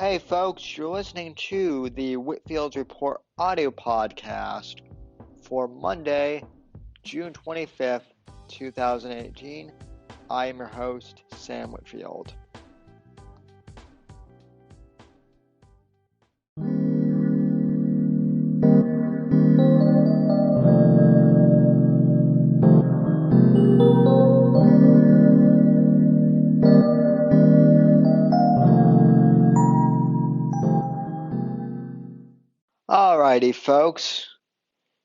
Hey folks, you're listening to the Whitfield Report audio podcast for Monday, June 25th, 2018. I am your host, Sam Whitfield. Alrighty, folks.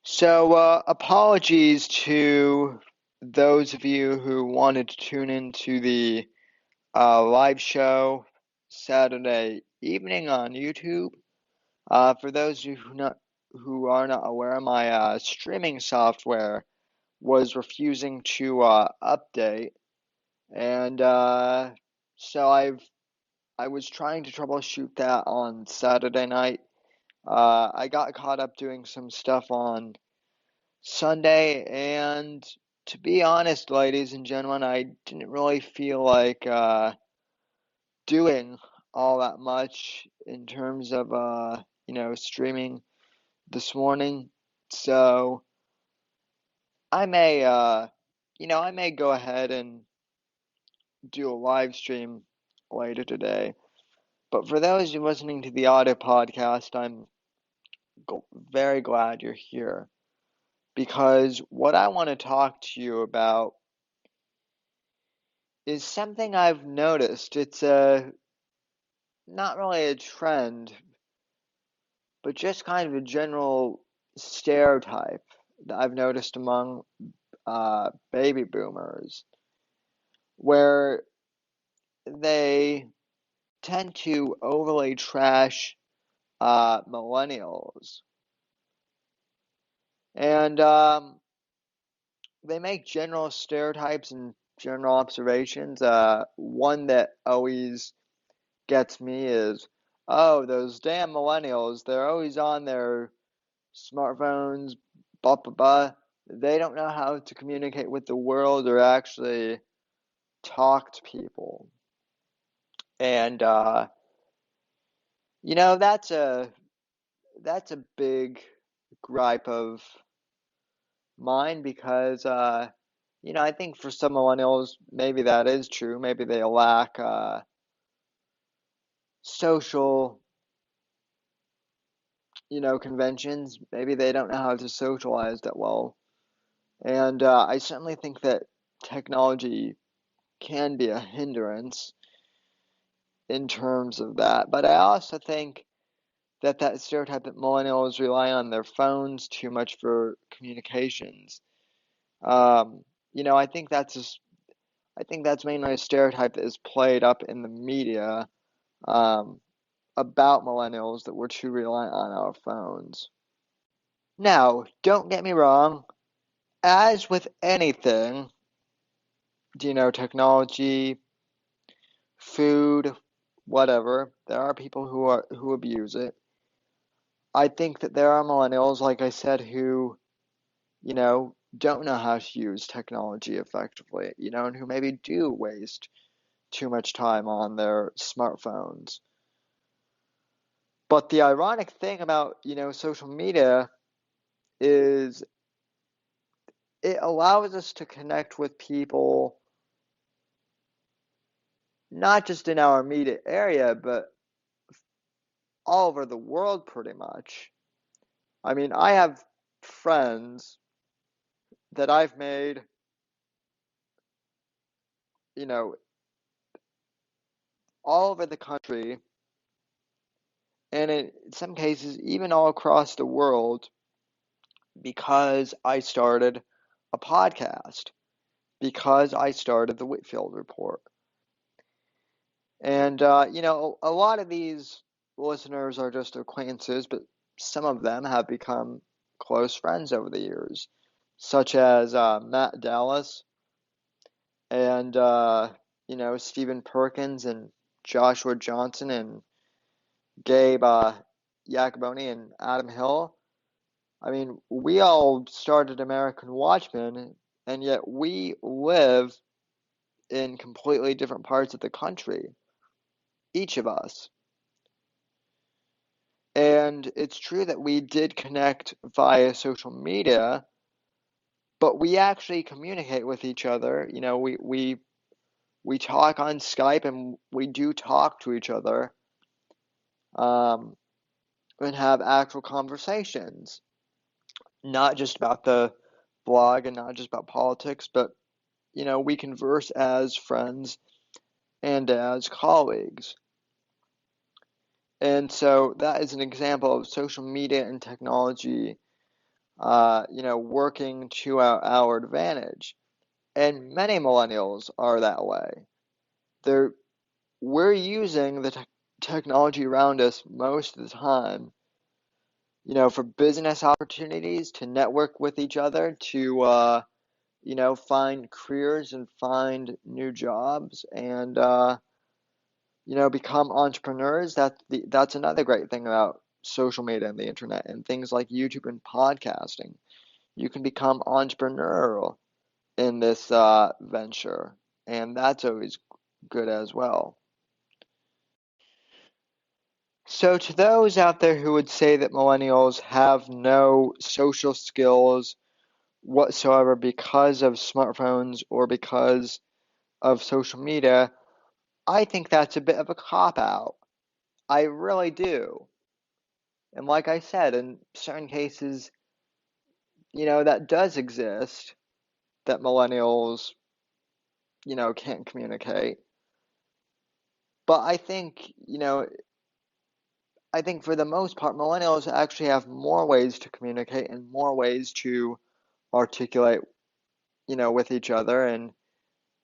So, apologies to those of you who wanted to tune into the live show Saturday evening on YouTube. For those of you who are not aware, my streaming software was refusing to update, and so I was trying to troubleshoot that on Saturday night. I got caught up doing some stuff on Sunday, and to be honest, ladies and gentlemen, I didn't really feel like doing all that much in terms of streaming this morning. So I may I may go ahead and do a live stream later today. But for those of you listening to the audio podcast, I'm very glad you're here, because what I want to talk to you about is something I've noticed. It's not really a trend, but just kind of a general stereotype that I've noticed among baby boomers, where they tend to overly trash millennials. And they make general stereotypes and general observations. One that always gets me is, oh, those damn millennials, they're always on their smartphones, blah, blah, blah. They don't know how to communicate with the world or actually talk to people. And, that's a big gripe of mine, because I think for some millennials maybe that is true. Maybe they lack social conventions. Maybe they don't know how to socialize that well. And I certainly think that technology can be a hindrance in terms of that. But I also think that stereotype that millennials rely on their phones too much for communications. I think that's mainly a stereotype that is played up in the media about millennials, that we're too reliant on our phones. Now, don't get me wrong, as with anything, technology, food, whatever, there are people who abuse it. I think that there are millennials, like I said, who, don't know how to use technology effectively, and who maybe do waste too much time on their smartphones. But the ironic thing about, social media is it allows us to connect with people not just in our immediate area, but all over the world pretty much. I mean, I have friends that I've made, you know, all over the country, and in some cases, even all across the world, because I started a podcast, because I started the Whitfield Report. And, a lot of these listeners are just acquaintances, but some of them have become close friends over the years, such as Matt Dallas and, Stephen Perkins and Joshua Johnson and Gabe Jacoboni and Adam Hill. I mean, we all started American Watchmen, and yet we live in completely different parts of the country, each of us. And it's true that we did connect via social media, but we actually communicate with each other. We talk on Skype and we do talk to each other, um, and have actual conversations, not just about the blog and not just about politics, but we converse as friends and as colleagues. And so that is an example of social media and technology, working to our advantage. And many millennials are that way. They're we're using the technology around us most of the time, for business opportunities, to network with each other, to find careers and find new jobs, and become entrepreneurs. That's another great thing about social media and the internet and things like YouTube and podcasting. You can become entrepreneurial in this venture, and that's always good as well. So, to those out there who would say that millennials have no social skills whatsoever because of smartphones or because of social media, I think that's a bit of a cop out. I really do. And like I said, in certain cases, that does exist, that millennials, can't communicate. But I think for the most part, millennials actually have more ways to communicate and more ways to articulate, with each other and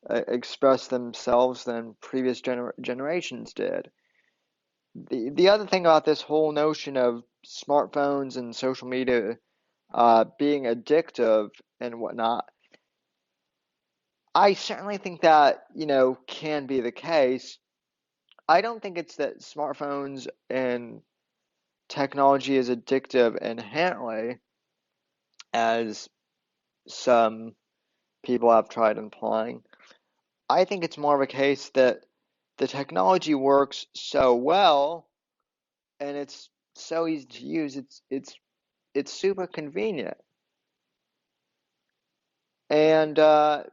express themselves than previous generations did. The other thing about this whole notion of smartphones and social media being addictive and whatnot, I certainly think that, can be the case. I don't think it's that smartphones and technology is addictive inherently, as some people have tried implying. I think it's more of a case that the technology works so well and it's so easy to use. It's super convenient. And I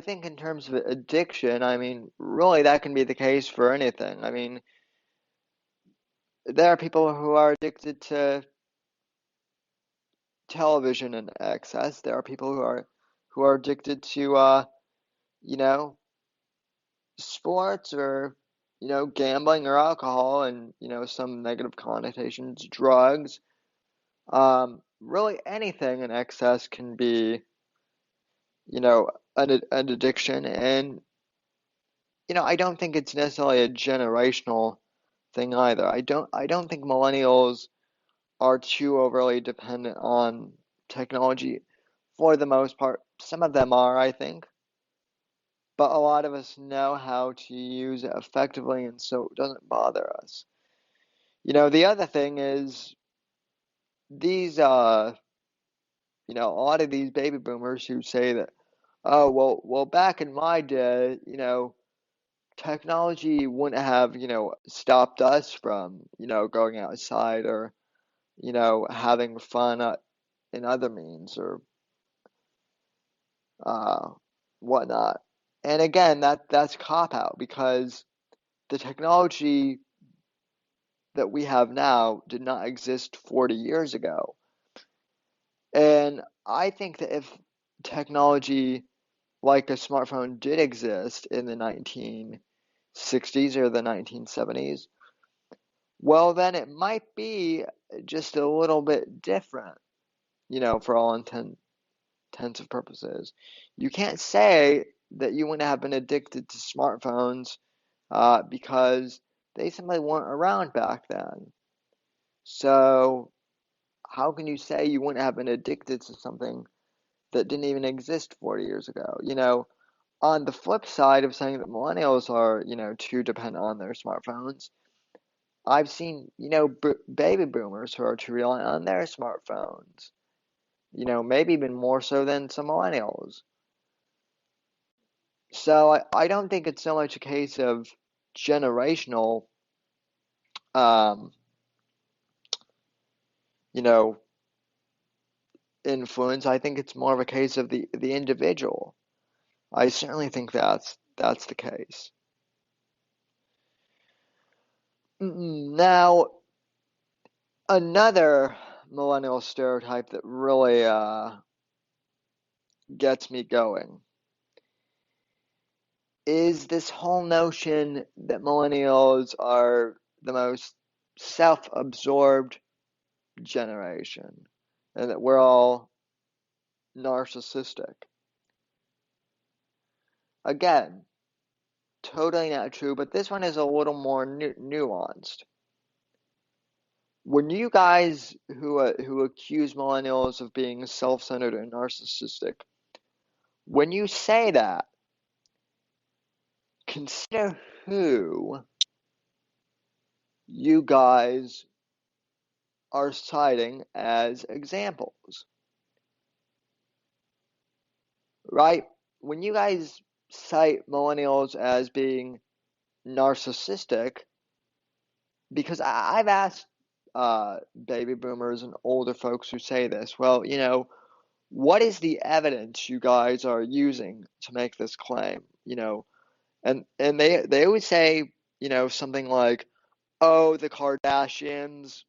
think in terms of addiction, I mean, really that can be the case for anything. I mean, there are people who are addicted to television and access. There are people who are addicted to you know, sports, or gambling or alcohol, and some negative connotations, drugs. Really anything in excess can be, an addiction. And I don't think it's necessarily a generational thing either. I don't think millennials are too overly dependent on technology for the most part. Some of them are, I think, but a lot of us know how to use it effectively, and so it doesn't bother us. The other thing is these, a lot of these baby boomers who say that, oh, well, back in my day, technology wouldn't have, stopped us from, going outside, or, having fun in other means, or uh, whatnot. And again, that's cop out, because the technology that we have now did not exist 40 years ago. And I think that if technology like a smartphone did exist in the 1960s or the 1970s, well, then it might be just a little bit different, for all intents and purposes. You can't say that you wouldn't have been addicted to smartphones because they simply weren't around back then. So, how can you say you wouldn't have been addicted to something that didn't even exist 40 years ago? On the flip side of saying that millennials are, too dependent on their smartphones, I've seen, baby boomers who are too reliant on their smartphones, maybe even more so than some millennials. So I don't think it's so much a case of generational um, you know, influence. I think it's more of a case of the individual. I certainly think that's the case. Now, another millennial stereotype that really gets me going is this whole notion that millennials are the most self-absorbed generation and that we're all narcissistic. Again, totally not true, but this one is a little more nuanced. When you guys who accuse millennials of being self-centered and narcissistic, when you say that, consider who you guys are citing as examples, right? When you guys cite millennials as being narcissistic, because I've asked baby boomers and older folks who say this, well, what is the evidence you guys are using to make this claim? And they always say, something like, oh, the Kardashians,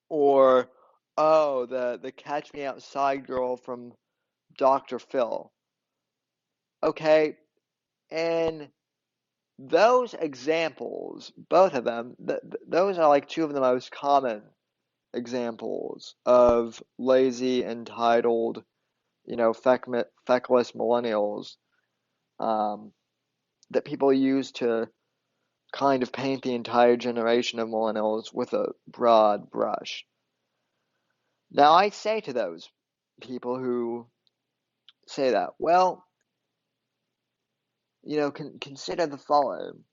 or oh, the Catch Me Outside girl from Dr. Phil. Okay, and those examples, both of them, those are like two of the most common examples of lazy, entitled, feckless millennials um, that people use to kind of paint the entire generation of millennials with a broad brush. Now, I say to those people who say that, well, consider the following.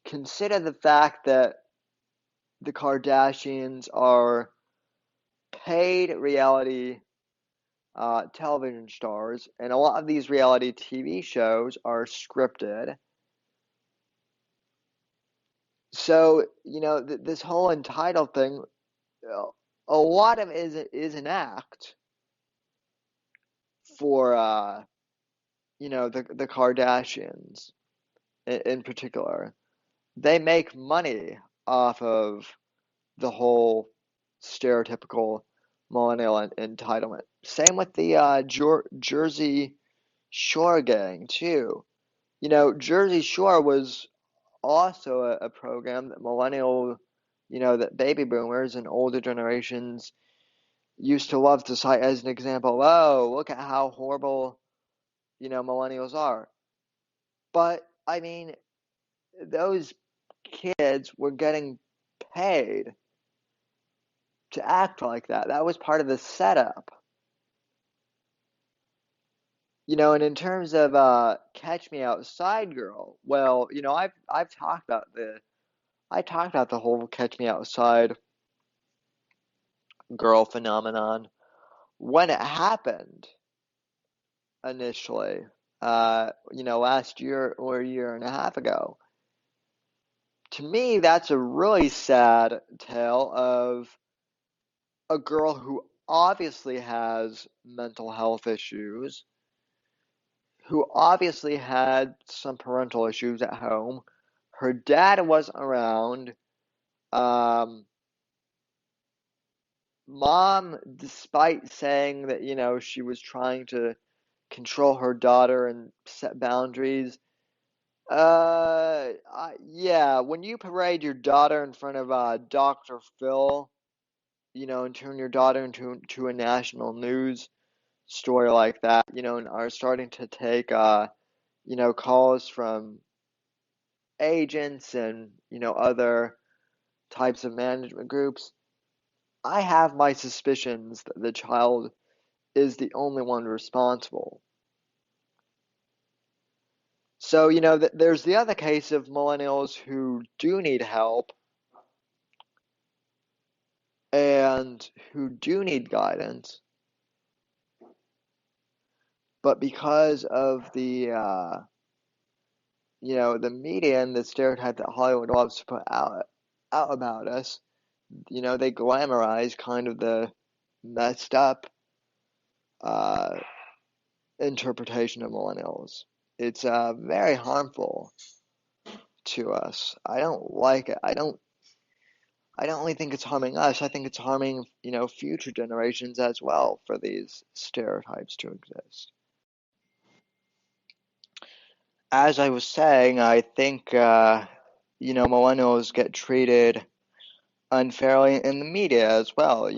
Consider the fact that the Kardashians are paid reality television stars, and a lot of these reality TV shows are scripted. So, this whole entitled thing, a lot of it is an act for, the Kardashians in particular. They make money off of the whole stereotypical millennial entitlement. Same with the Jersey Shore gang, too. Jersey Shore was also a program that that baby boomers and older generations used to love to cite as an example. Oh, look at how horrible, millennials are. But, I mean, those kids were getting paid to act like that. That was part of the setup. And in terms of Catch Me Outside girl, well, I've talked about the whole Catch Me Outside girl phenomenon when it happened initially, last year or a year and a half ago. To me, that's a really sad tale of a girl who obviously has mental health issues, who obviously had some parental issues at home. Her dad wasn't around. Um, Mom, despite saying that, she was trying to control her daughter and set boundaries, yeah, when you parade your daughter in front of Dr. Phil, and turn your daughter into a national news story like that, and are starting to take, calls from agents and, other types of management groups, I have my suspicions that the child is the only one responsible. So, there's the other case of millennials who do need help and who do need guidance, but because of the media and the stereotype that Hollywood loves to put out, out about us. They glamorize kind of the messed up uh, interpretation of millennials. It's very harmful to us. I don't like it. I don't only think it's harming us. I think it's harming, future generations as well for these stereotypes to exist. As I was saying, I think millennials get treated unfairly in the media as well.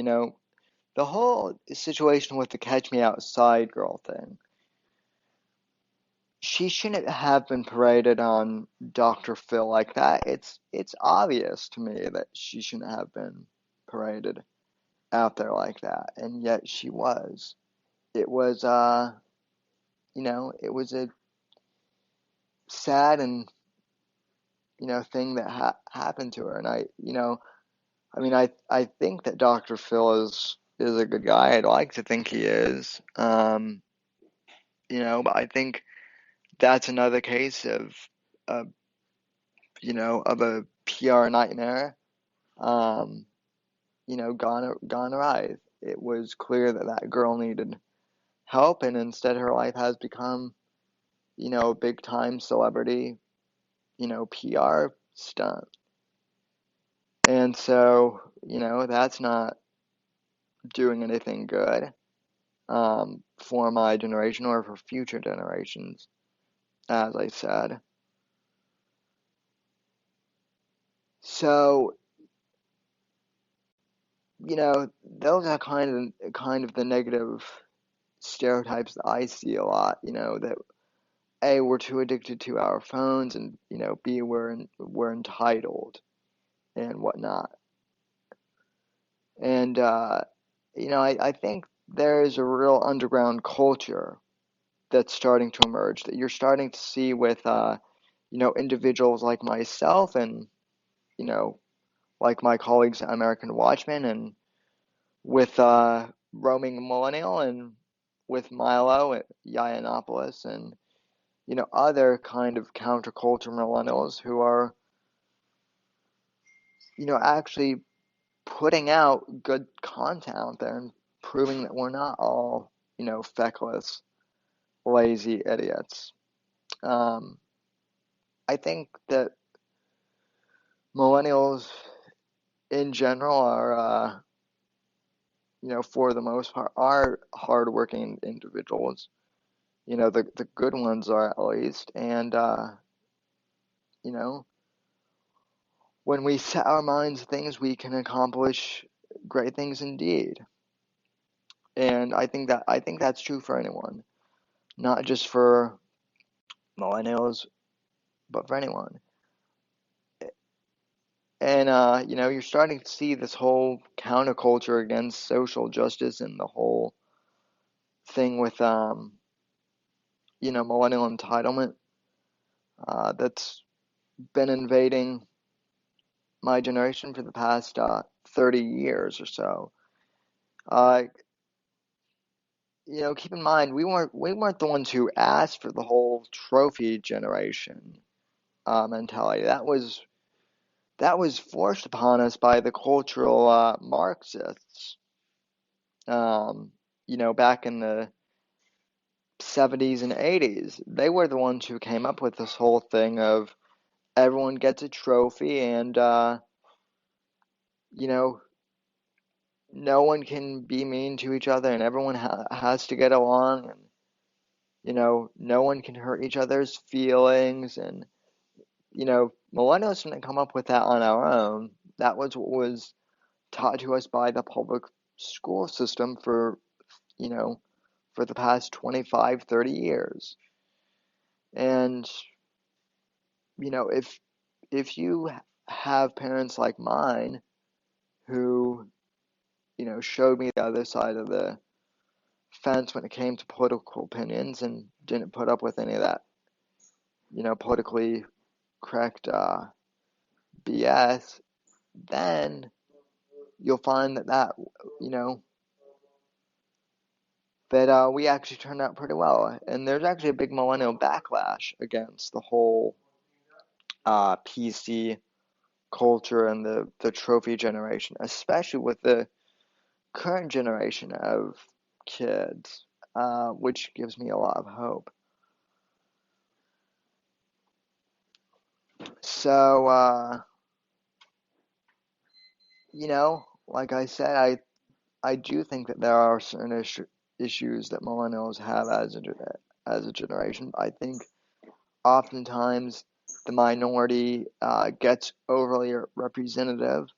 The whole situation with the Catch Me Outside girl thing. She shouldn't have been paraded on Dr. Phil like that. It's obvious to me that she shouldn't have been paraded out there like that, and yet she was. It was it was a sad and thing that happened to her, and I think that Dr. Phil is a good guy. I'd like to think he is. But I think that's another case uh, of a PR nightmare, um, gone awry. It was clear that that girl needed help, and instead her life has become, a big time celebrity, PR stunt. And so, that's not doing anything good, for my generation or for future generations, as I said. So, those are kind of the negative stereotypes that I see a lot, that A, we're too addicted to our phones, and, B, we're entitled and whatnot. And, I think there is a real underground culture that's starting to emerge that you're starting to see with, individuals like myself and, you know, like my colleagues at American Watchmen, and with Roaming Millennial, and with Milo at Yiannopoulos, and other kind of counterculture millennials who are actually putting out good content out there and proving that we're not all feckless, lazy idiots. Um, I think that millennials in general are for the most part are hardworking individuals. The good ones are, at least. And you know when we set our minds to things, we can accomplish great things indeed. And I think that's true for anyone, not just for millennials, but for anyone. And you're starting to see this whole counterculture against social justice, and the whole thing with millennial entitlement, that's been invading my generation for the past 30 years or so. Uh, keep in mind, we weren't the ones who asked for the whole trophy generation mentality. That was forced upon us by the cultural Marxists. Um, back in the 70s and 80s, they were the ones who came up with this whole thing of everyone gets a trophy, and you know no one can be mean to each other, and everyone has to get along, and no one can hurt each other's feelings. And millennials didn't come up with that on our own. That was what was taught to us by the public school system you know for the past 25, 30 years. And if you have parents like mine who showed me the other side of the fence when it came to political opinions, and didn't put up with any of that politically correct BS, then you'll find you know that we actually turned out pretty well. And there's actually a big millennial backlash against the whole PC culture and the trophy generation, especially with the current generation of kids, which gives me a lot of hope. So, like I said, I do think that there are certain issues that millennials have as a generation. I think oftentimes the minority gets overly representative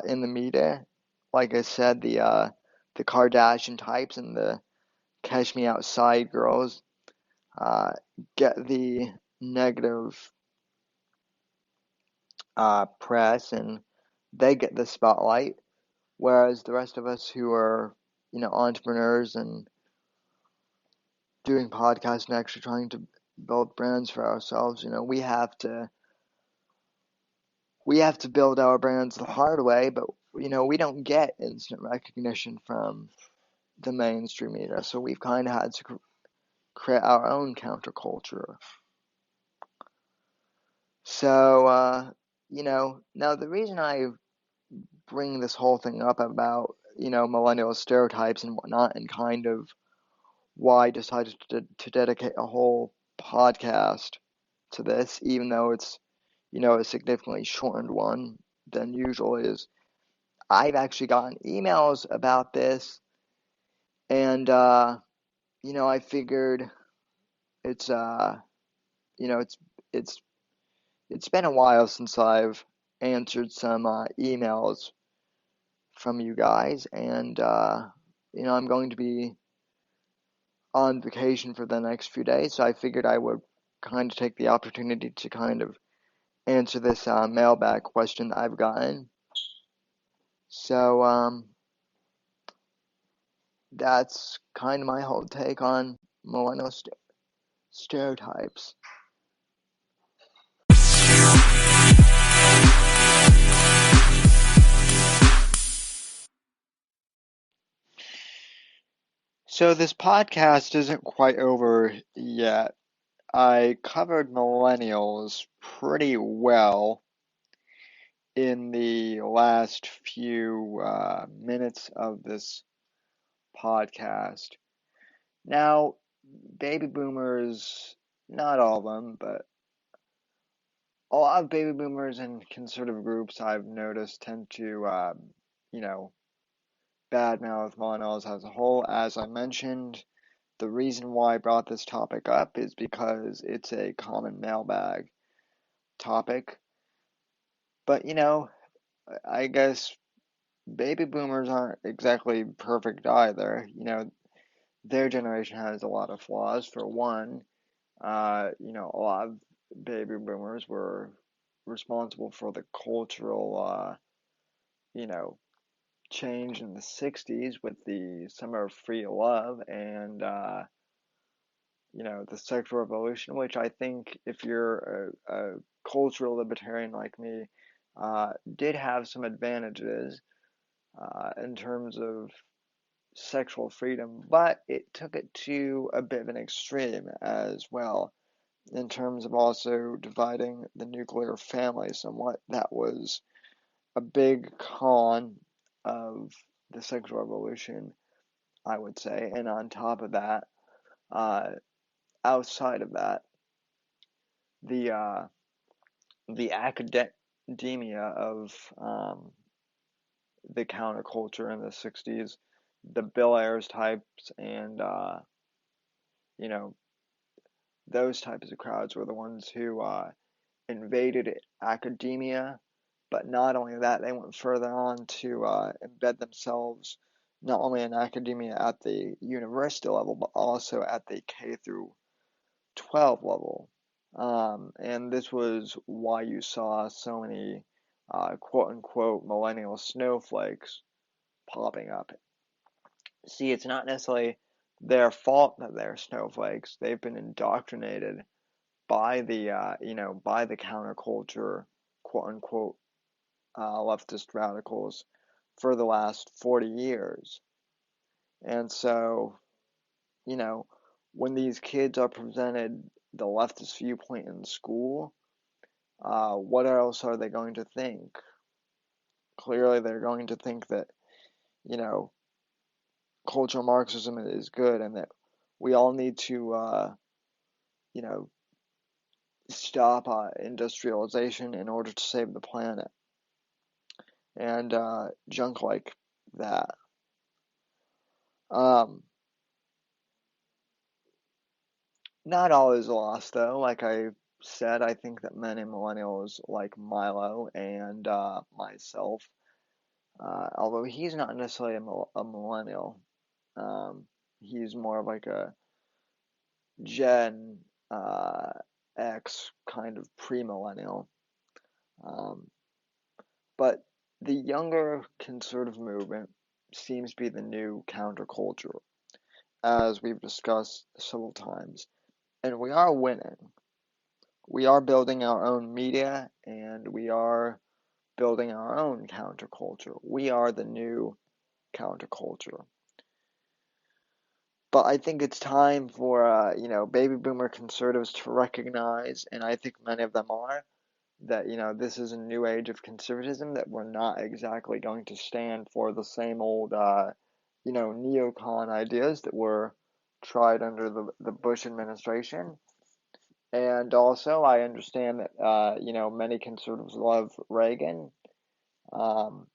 in the media. Like I said, the Kardashian types and the Catch Me Outside girls uh, get the negative press, and they get the spotlight, whereas the rest of us who are, entrepreneurs and doing podcasts and actually trying to build brands for ourselves, we have to build our brands the hard way, but we don't get instant recognition from the mainstream media, so we've kind of had to create our own counterculture. So, now the reason I bring this whole thing up about, millennial stereotypes and whatnot, and kind of why I decided to dedicate a whole podcast to this, even though it's, a significantly shortened one than usual, is I've actually gotten emails about this, and, I figured it's, it's, it's, it's been a while since I've answered some emails from you guys, and, I'm going to be on vacation for the next few days, so I figured I would kind of take the opportunity to kind of answer this mailbag question that I've gotten. So, that's kind of my whole take on millennial stereotypes. So this podcast isn't quite over yet. I covered millennials pretty well in the last few minutes of this podcast. Now, baby boomers, not all of them, but a lot of baby boomers and conservative groups I've noticed tend to, you know, badmouth millennials as a whole. As I mentioned, the reason why I brought this topic up is because it's a common mailbag topic. But, I guess baby boomers aren't exactly perfect either. Their generation has a lot of flaws. For one, a lot of baby boomers were responsible for the cultural, change in the 60s with the Summer of Free Love and, the sexual revolution, which I think if you're a cultural libertarian like me, did have some advantages in terms of sexual freedom, but it took it to a bit of an extreme as well, in terms of also dividing the nuclear family somewhat. That was a big con of the sexual revolution, I would say. And on top of that, uh, outside of that, the uh, the academia of the counterculture in the 60s, the Bill Ayers types, and you know those types of crowds were the ones who invaded academia. But not only that, they went further on to embed themselves not only in academia at the university level, but also at the K through 12 level. And this was why you saw so many quote unquote millennial snowflakes popping up. See, it's not necessarily their fault that they're snowflakes. They've been indoctrinated by by the counterculture, quote unquote, leftist radicals for the last 40 years. And so, you know, when these kids are presented the leftist viewpoint in school, what else are they going to think? Clearly, they're going to think that, you know, cultural Marxism is good and that we all need to, you know, stop industrialization in order to save the planet and junk like that. Um, Not all is lost, though. Like I said, I think that many millennials like Milo and myself, although he's not necessarily a millennial, um, he's more of like a Gen X kind of pre-millennial. Um, but the younger conservative movement seems to be the new counterculture, as we've discussed several times, and we are winning. We are building our own media, and we are building our own counterculture. We are the new counterculture. But I think it's time for baby boomer conservatives to recognize, and I think many of them are, that this is a new age of conservatism. That we're not exactly going to stand for the same old neocon ideas that were tried under the Bush administration. And also, I understand that many conservatives love Reagan. Um,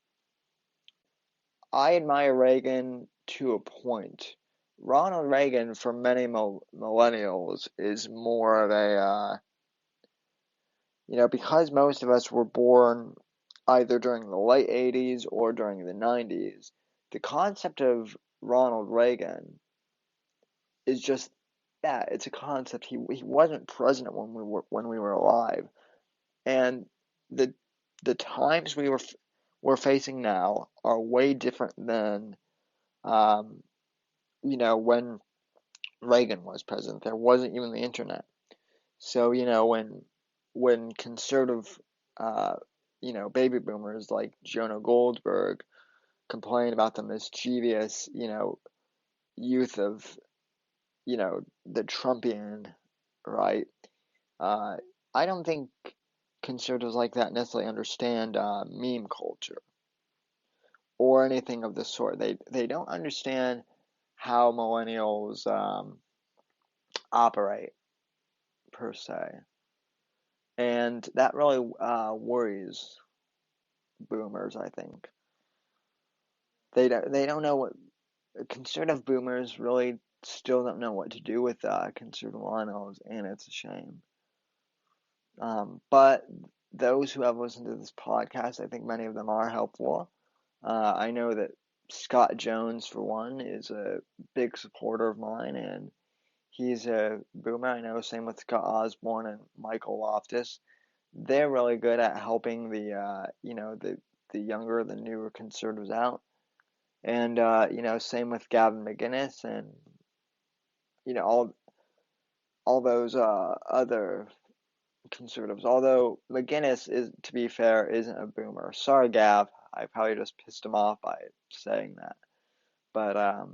I admire Reagan to a point. Ronald Reagan, for many millennials, is more of a, because most of us were born either during the late 80s or during the 90s, the concept of Ronald Reagan is just that. It's a concept. He wasn't president when we were alive. And the times we're facing now are way different than when Reagan was president. There wasn't even the internet. So, when conservative baby boomers like Jonah Goldberg complain about the mischievous, youth of, the Trumpian right. Uh, I don't think conservatives like that necessarily understand meme culture or anything of the sort. They don't understand how millennials operate per se, and that really worries boomers. I think they don't know what conservative boomers really still don't know what to do with conservative millennials, and it's a shame. But those who have listened to this podcast, I think many of them are helpful. I know that Scott Jones, for one, is a big supporter of mine, and he's a boomer. I know, same with Scott Osborne and Michael Loftus. They're really good at helping the younger, the newer conservatives out. And, same with Gavin McInnes and, all those other conservatives. Although McGinnis is, to be fair, isn't a boomer. Sorry, Gav. I probably just pissed him off by saying that. But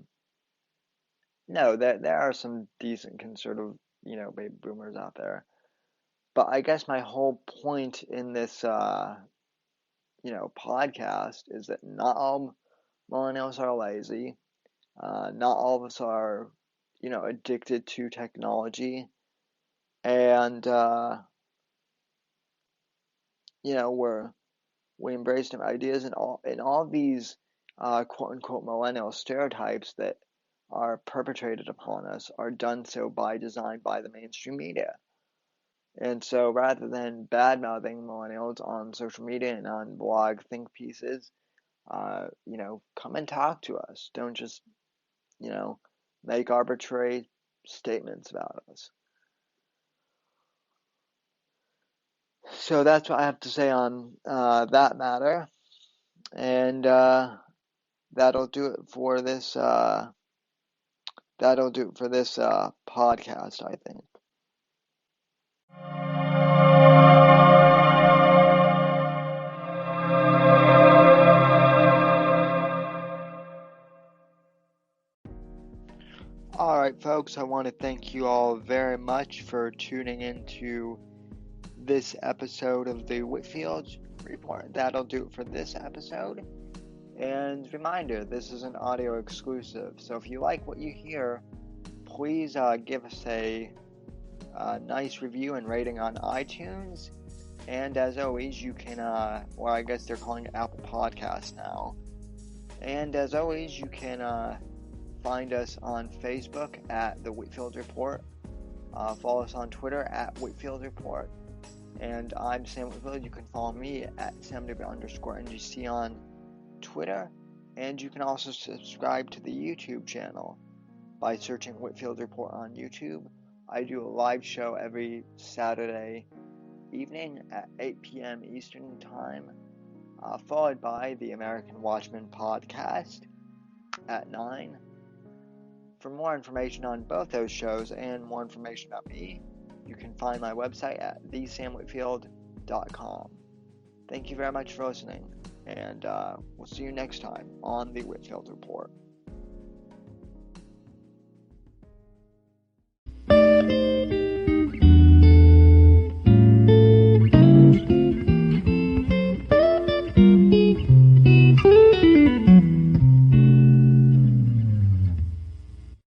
no, there are some decent conservative, baby boomers out there. But I guess my whole point in this, podcast is that not all millennials are lazy. Not all of us are, addicted to technology, and we embrace new ideas, and all these quote unquote millennial stereotypes that are perpetrated upon us are done so by design by the mainstream media. And so rather than bad mouthing millennials on social media and on blog think pieces, come and talk to us. Don't just, make arbitrary statements about us. So that's what I have to say on that matter. And that'll do it for this. That'll do it for this podcast, I think. All right, folks. I want to thank you all very much for tuning in to this episode of the Whitfield Report. That'll do it for this episode. And reminder, this is an audio exclusive, so if you like what you hear, please give us a nice review and rating on iTunes. And as always, you can, well, I guess they're calling it Apple Podcasts now. And as always, you can find us on Facebook at The Whitfield Report. Follow us on Twitter at Whitfield Report. And I'm Sam Whitfield. You can follow me at SamW_NGC on Twitter. And you can also subscribe to the YouTube channel by searching Whitfield Report on YouTube. I do a live show every Saturday evening at 8 p.m. Eastern Time, followed by the American Watchman podcast at 9. For more information on both those shows and more information about me, you can find my website at thesamwhitfield.com. Thank you very much for listening, and we'll see you next time on the Whitfield Report.